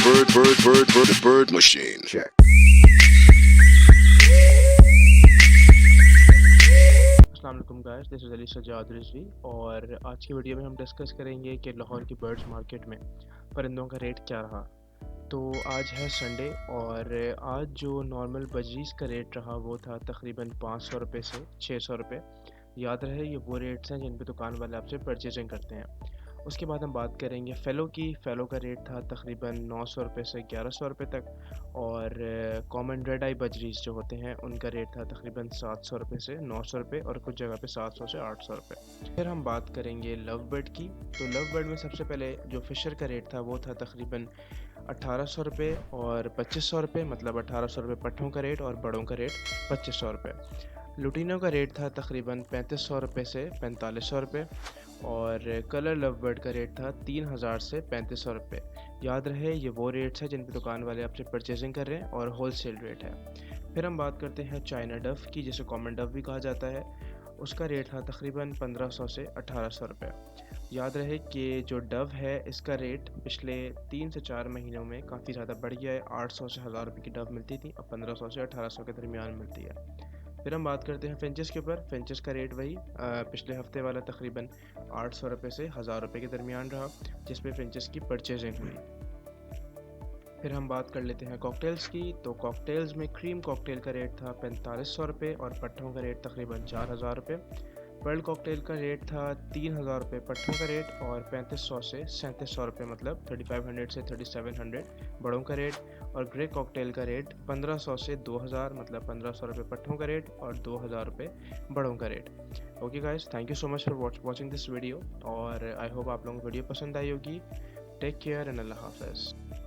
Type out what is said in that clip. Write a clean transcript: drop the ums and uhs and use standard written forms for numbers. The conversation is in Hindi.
bird machine. Check. अस्सलाम वालेकुम guys, this is Ali Sajjad Rizvi और आज की वीडियो में हम डिस्कस करेंगे कि लाहौर की बर्ड्स मार्केट में परिंदों का रेट क्या रहा। तो आज है संडे और आज जो नॉर्मल बजीज़ का रेट रहा वो था तकरीबन 500 रुपये से 600 रुपये। याद रहे ये वो रेट्स हैं जिन पे दुकान वाले आपसे परचेजिंग करते हैं। उसके बाद हम बात करेंगे फ़ेलो की। फ़ेलो का रेट था तकरीबन 900 रुपये से 1100 रुपये तक और कॉमन रेड आई बजरीज जो होते हैं उनका रेट था तकरीबन 700 रुपये से 900 रुपये और कुछ जगह पे 700 से 800 रुपये। फिर हम बात करेंगे लव बर्ड की। तो लव बर्ड में सबसे पहले जो फ़िशर का रेट था वो था तकरीबन 1800 रुपये और 2500 रुपये, मतलब 1800 रुपये पट्ठों का रेट और बड़ों का रेट 2500 रुपये। लुटीनों का रेट था तकरीबन 3500 रुपये से 4500 रुपये और कलर लव बर्ड का रेट था 3000 से 3500 रुपये। याद रहे ये वो रेट्स हैं जिन पर दुकान वाले आपसे परचेजिंग कर रहे हैं और होल सेल रेट है। फिर हम बात करते हैं चाइना डव की, जिसे कॉमन डव भी कहा जाता है। उसका रेट था तकरीबन 1500 से 1800 रुपये। याद रहे कि जो डव है इसका रेट पिछले 3 से 4 महीनों में काफ़ी ज़्यादा बढ़ गया है। 800 से 1000 रुपये की डव मिलती थी, अब 1500 से 1800 के दरमियान मिलती है। फिर हम बात करते हैं फिंचेस के ऊपर। फिंचेस का रेट वही पिछले हफ्ते वाला तकरीबन 800 रुपये से 1000 रुपये के दरमियान रहा, जिसमें फिंचेस की परचेजिंग हुई। फिर हम बात कर लेते हैं कॉकटेल्स की। तो कॉकटेल्स में क्रीम कॉकटेल का रेट था 4500 रुपये और पट्ठों का रेट तकरीबन 4000 रुपये। पर्ल कॉकटेल का रेट था 3000 रुपये पट्ठों का रेट और 3500 से 3700 रुपये, मतलब 3500 से 3700 बड़ों का रेट। और ग्रे कॉकटेल का रेट 1500 से 2000, मतलब 1500 रुपये पट्ठों का रेट और 2000 रुपये बड़ों का rate. Okay guys, thank you so much for watching this video और आई होप आप लोगों को वीडियो पसंद आई होगी। टेक केयर एंड अल्लाह हाफ़िज़।